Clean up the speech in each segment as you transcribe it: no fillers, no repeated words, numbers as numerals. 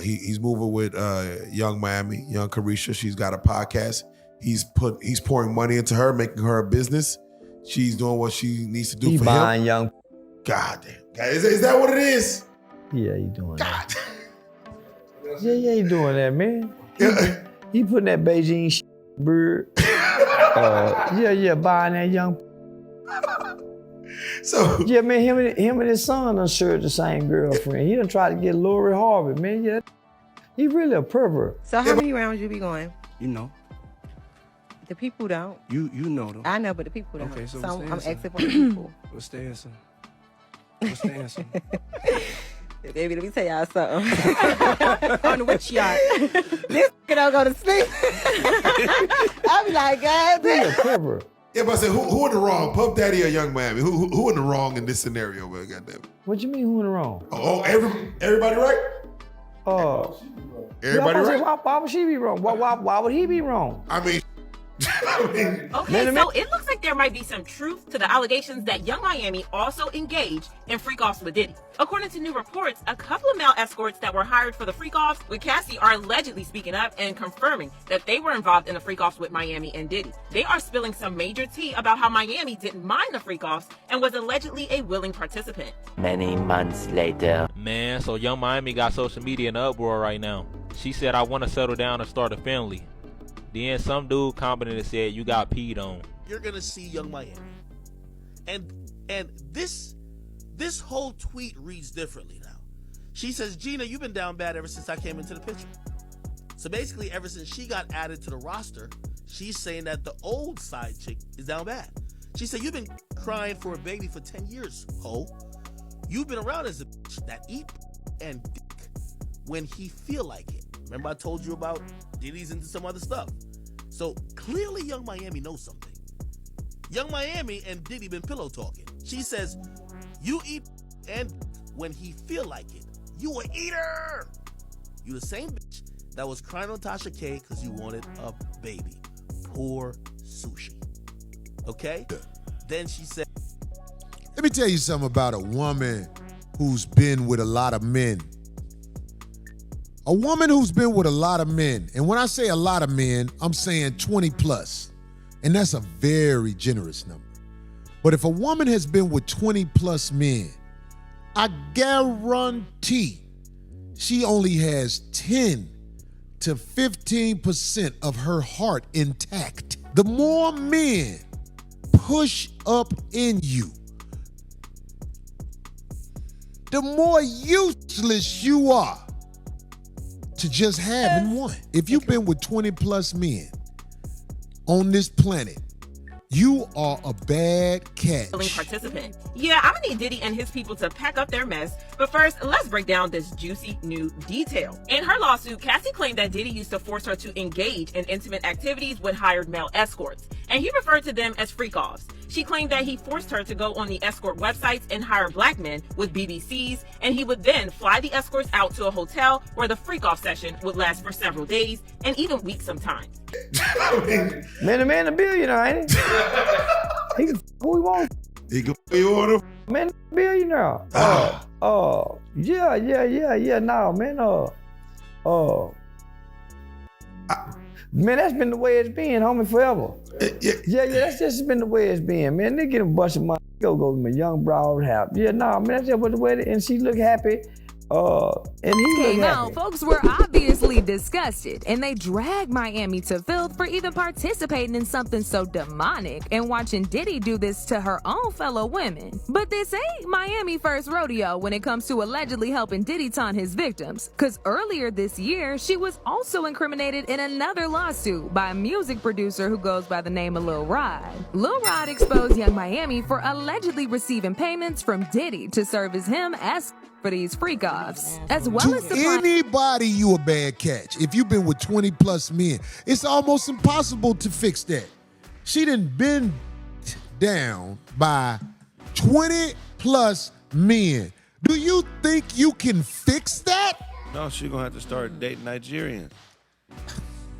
He's moving with Young Miami, Young Caresha. She's got a podcast. He's pouring money into her, making her a business. She's doing what she needs to do he for buying him. young. God damn. Is that what it is? Yeah, he doing God. that. Yeah, he doing that, man. Yeah. He putting that Beijing bird. Buying that young. So yeah, man, him and his son done shared the same girlfriend. He done tried to get Lori Harvey, man. Yeah, he really a pervert. So how many rounds you be going? You know. The people don't. You know them. I know, but the people don't. Okay, so I'm what's the asking for the people. What's the answer? What's the answer? Baby, let me tell y'all something. On the witch yacht. This don't go to sleep. I be like, God damn. He a pervert. yeah, but I said who in the wrong? Puff Daddy or Young Miami? Who in the wrong in this scenario, man? Goddamn. What you mean who in the wrong? Oh, everybody right? Everybody right? Why would she be wrong? Why would he be wrong? I mean, Okay, so it looks like there might be some truth to the allegations that Young Miami also engaged in freak-offs with Diddy. According to new reports, a couple of male escorts that were hired for the freak-offs with Cassie are allegedly speaking up and confirming that they were involved in the freak-offs with Miami and Diddy. They are spilling some major tea about how Miami didn't mind the freak-offs and was allegedly a willing participant. Many months later. Man, so Young Miami got social media in an uproar right now. She said, I want to settle down and start a family. Then some dude commented and said, you got peed on. You're gonna see Young Miami. And this whole tweet reads differently now. She says, Gina, you've been down bad ever since I came into the picture. So basically, ever since she got added to the roster, she's saying that the old side chick is down bad. She said, you've been crying for a baby for 10 years, ho. You've been around as a bitch that eat and dick when he feel like it. Remember I told you about Diddy's into some other stuff. So clearly Young Miami knows something. Young Miami and Diddy been pillow talking. She says, you eat and when he feel like it. You a eater. You the same bitch that was crying on Tasha K because you wanted a baby. Poor sushi. Okay? Then she said, let me tell you something about a woman who's been with a lot of men. A woman who's been with a lot of men, and when I say a lot of men, I'm saying 20 plus, and that's a very generous number. But if a woman has been with 20 plus men, I guarantee she only has 10 to 15% of her heart intact. The more men push up in you, the more useless you are to just having one. If you've been with 20 plus men on this planet, you are a bad catch. Participant. Yeah, I'm gonna need Diddy and his people to pack up their mess. But first, let's break down this juicy new detail. In her lawsuit, Cassie claimed that Diddy used to force her to engage in intimate activities with hired male escorts, and he referred to them as freak-offs. She claimed that he forced her to go on the escort websites and hire black men with BBCs, and he would then fly the escorts out to a hotel where the freak-off session would last for several days and even weeks sometimes. Man, the man a billionaire, ain't he? He can who he want. He can you want him. Man, a billionaire. Yeah. No, man. Man, that's been the way it's been, homie, forever. Yeah, that's just been the way it's been, man. They get a bunch of money, go to my young broad house. Yeah, no, man, that's just what the way, and she look happy. And he Okay, look now, happy. folks were obviously disgusted, and they dragged Miami to filth for even participating in something so demonic and watching Diddy do this to her own fellow women. But this ain't Miami first rodeo when it comes to allegedly helping Diddy taunt his victims, because earlier this year, she was also incriminated in another lawsuit by a music producer who goes by the name of Lil Rod. Lil Rod exposed Young Miami for allegedly receiving payments from Diddy to serve as him as for these freak-offs, as well as anybody, you a bad catch. If you've been with 20 plus men, it's almost impossible to fix that. She done been down by 20 plus men. Do you think you can fix that? No, she gonna have to start dating Nigerians.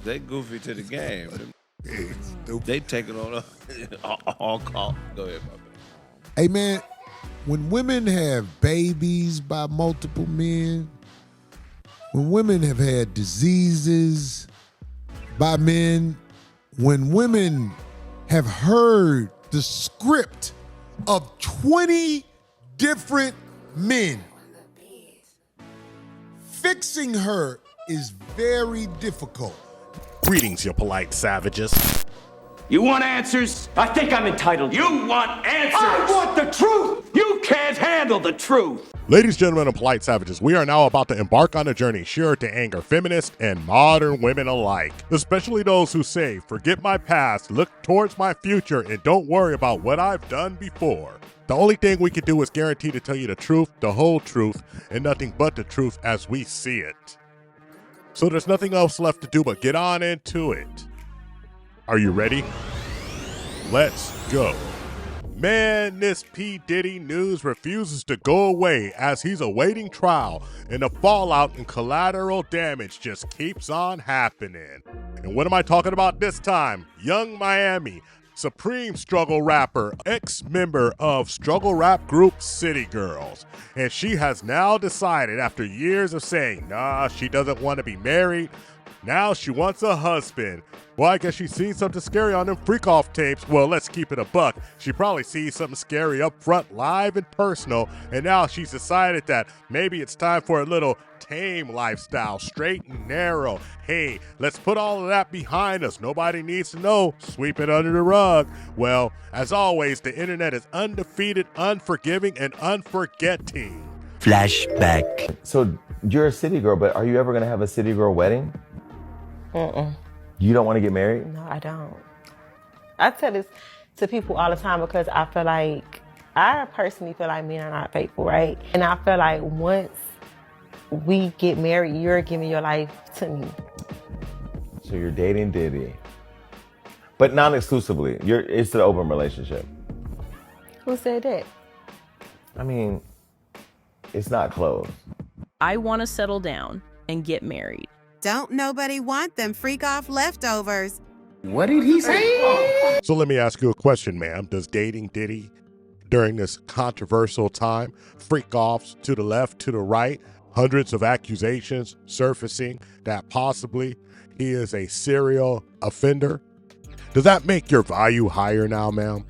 They goofy to the game. They take it on all call. Go ahead, my man. Hey, man, when women have babies by multiple men, when women have had diseases by men, when women have heard the script of 20 different men, fixing her is very difficult. Greetings, you polite savages. You want answers? I think I'm entitled. You want answers? I want the truth! You can't handle the truth! Ladies, gentlemen, and polite savages, we are now about to embark on a journey sure to anger feminists and modern women alike. Especially those who say, forget my past, look towards my future, and don't worry about what I've done before. The only thing we can do is guarantee to tell you the truth, the whole truth, and nothing but the truth as we see it. So there's nothing else left to do but get on into it. Are you ready? Let's go. Man, this P. Diddy news refuses to go away as he's awaiting trial, and the fallout and collateral damage just keeps on happening. And what am I talking about this time? Young Miami, supreme struggle rapper, ex-member of struggle rap group City Girls. And she has now decided, after years of saying, nah, she doesn't want to be married, now she wants a husband. Well, I guess she's seen something scary on them freak-off tapes. Well, let's keep it a buck. She probably sees something scary up front, live and personal, and now she's decided that maybe it's time for a little tame lifestyle, straight and narrow. Hey, let's put all of that behind us. Nobody needs to know. Sweep it under the rug. Well, as always, the internet is undefeated, unforgiving, and unforgetting. Flashback. So you're a city girl, but are you ever going to have a city girl wedding? You don't want to get married? No, I don't. I tell this to people all the time because I personally feel like men are not faithful, right? And I feel like once we get married, you're giving your life to me. So you're dating Diddy, but non-exclusively. It's an open relationship. Who said that? I mean, it's not closed. I want to settle down and get married. Don't nobody want them freak-off leftovers. What did he say? So let me ask you a question, ma'am. Does dating Diddy during this controversial time freak offs to the left, to the right, hundreds of accusations surfacing that possibly he is a serial offender? Does that make your value higher now, ma'am?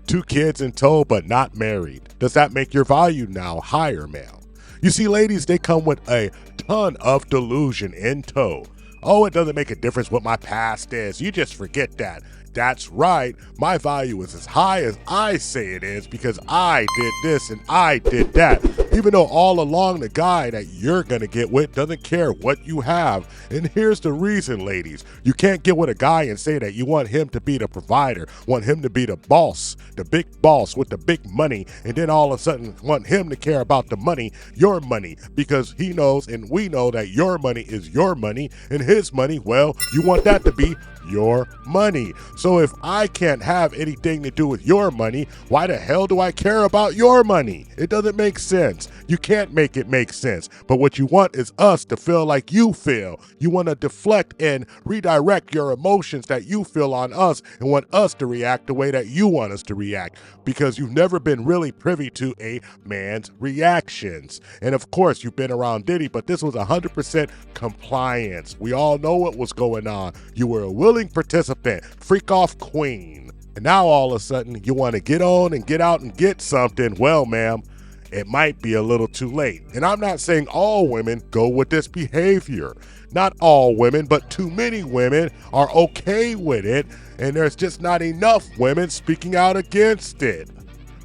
2 kids in tow, but not married. Does that make your value now higher, ma'am? You see, ladies, they come with a ton of delusion in tow. Oh, it doesn't make a difference what my past is. You just forget that. That's right. My value is as high as I say it is because I did this and I did that. Even though all along the guy that you're going to get with doesn't care what you have. And here's the reason, ladies. You can't get with a guy and say that you want him to be the provider, want him to be the boss, the big boss with the big money, and then all of a sudden want him to care about the money, your money, because he knows and we know that your money is your money and his money, well, you want that to be your money. So if I can't have anything to do with your money, why the hell do I care about your money? It doesn't make sense. You can't make it make sense. But what you want is us to feel like you feel. You want to deflect and redirect your emotions that you feel on us and want us to react the way that you want us to react because you've never been really privy to a man's reactions. And of course, you've been around Diddy, but this was 100% compliance. We all know what was going on. You were a willing participant, freak off queen. And now all of a sudden you want to get on and get out and get something. Well, ma'am, it might be a little too late. And I'm not saying all women go with this behavior. Not all women, but too many women are okay with it. And there's just not enough women speaking out against it.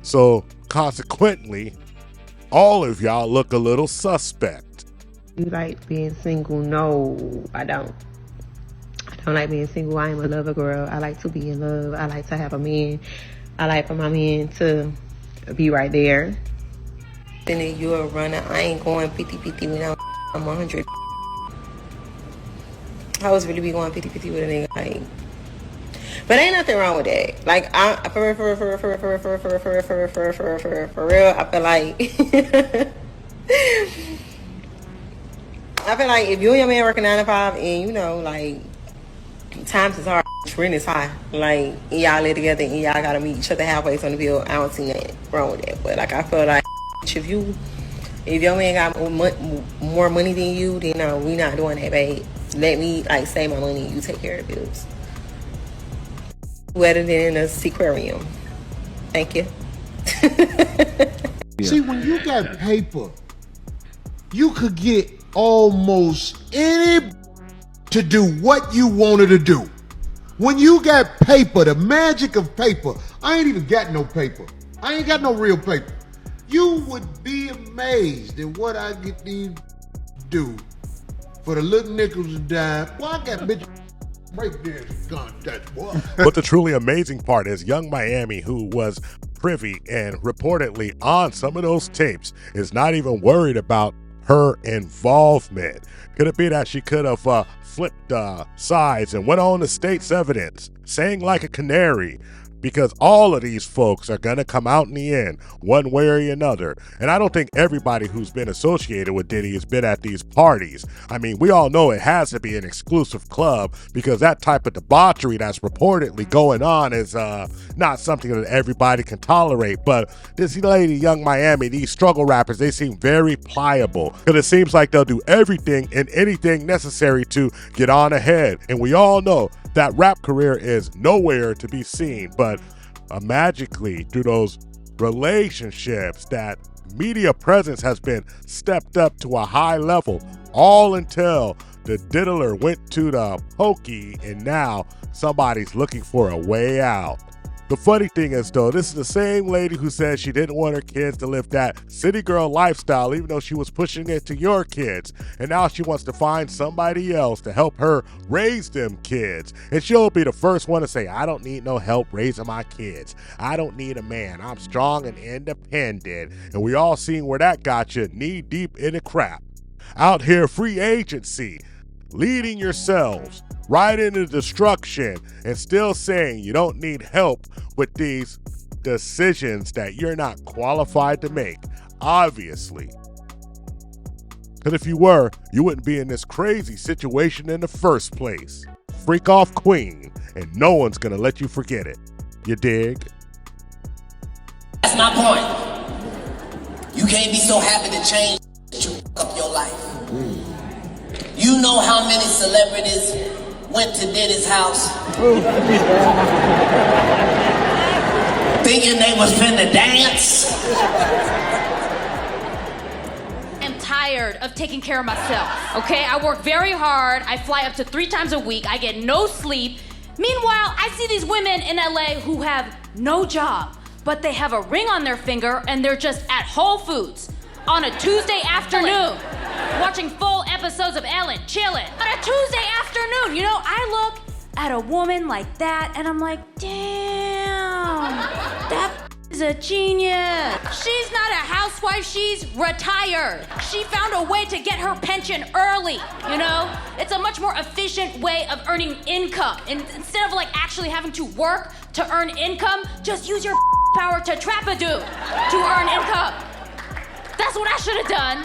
So consequently, all of y'all look a little suspect. You like being single? No, I don't. I don't like being single. I am a lover girl. I like to be in love. I like to have a man. I like for my man to be right there. Then you're a runner. I ain't going 50-50 when I'm 100. I was really be going 50-50 with a nigga. Like, but ain't nothing wrong with that. Like, for real, I feel like I feel like if you and your man working 9 to 5 and you know, like, times is hard, rent is high, like, and y'all live together and y'all gotta meet each other halfway on the bill, I don't see nothing wrong with that. But like, I feel like if you If your man got more money than you, then no, we not doing that, babe. Let me like save my money and you take care of the bills. Better than in a seaquarium. Thank you. See, when you got paper, you could get almost any to do what you wanted to do. When you got paper, the magic of paper, I ain't even got no paper. I ain't got no real paper. You would be amazed at what I get these do for the little nickels and dime. Well, I got bitch right there contest, boy. But the truly amazing part is Young Miami, who was privy and reportedly on some of those tapes, is not even worried about her involvement. Could it be that she could have flipped sides and went on the state's evidence, saying like a canary? Because all of these folks are going to come out in the end, one way or another. And I don't think everybody who's been associated with Diddy has been at these parties. I mean, we all know it has to be an exclusive club because that type of debauchery that's reportedly going on is not something that everybody can tolerate. But this lady, Young Miami, these struggle rappers, they seem very pliable because it seems like they'll do everything and anything necessary to get on ahead. And we all know that rap career is nowhere to be seen, but magically through those relationships, that media presence has been stepped up to a high level, all until the Diddler went to the pokey and now somebody's looking for a way out. The funny thing is, though, this is the same lady who said she didn't want her kids to live that city girl lifestyle, even though she was pushing it to your kids. And now she wants to find somebody else to help her raise them kids. And she'll be the first one to say, I don't need no help raising my kids. I don't need a man. I'm strong and independent. And we all seen where that got you, knee deep in the crap. Out here, free agency, leading yourselves right into destruction and still saying you don't need help with these decisions that you're not qualified to make, obviously. Because if you were, you wouldn't be in this crazy situation in the first place. Freak off queen, and no one's gonna let you forget it. You dig? That's my point. You can't be so happy to change that you fuck up your life. You know how many celebrities went to Diddy's house thinking they was finna dance? I'm tired of taking care of myself, okay? I work very hard. I fly up to 3 times a week. I get no sleep. Meanwhile, I see these women in LA who have no job, but they have a ring on their finger and they're just at Whole Foods on a Tuesday afternoon, watching full episodes of Ellen, chilling. On a Tuesday afternoon, you know, I look at a woman like that and I'm like, damn, that is a genius. She's not a housewife, she's retired. She found a way to get her pension early, you know? It's a much more efficient way of earning income. And instead of like actually having to work to earn income, just use your power to trap a dude to earn income. That's what I should have done.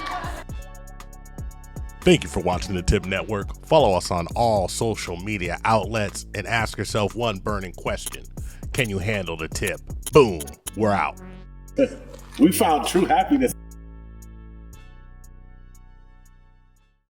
Thank you for watching the THPPP Network. Follow us on all social media outlets and ask yourself one burning question. Can you handle the tip? Boom, we're out. We found true happiness.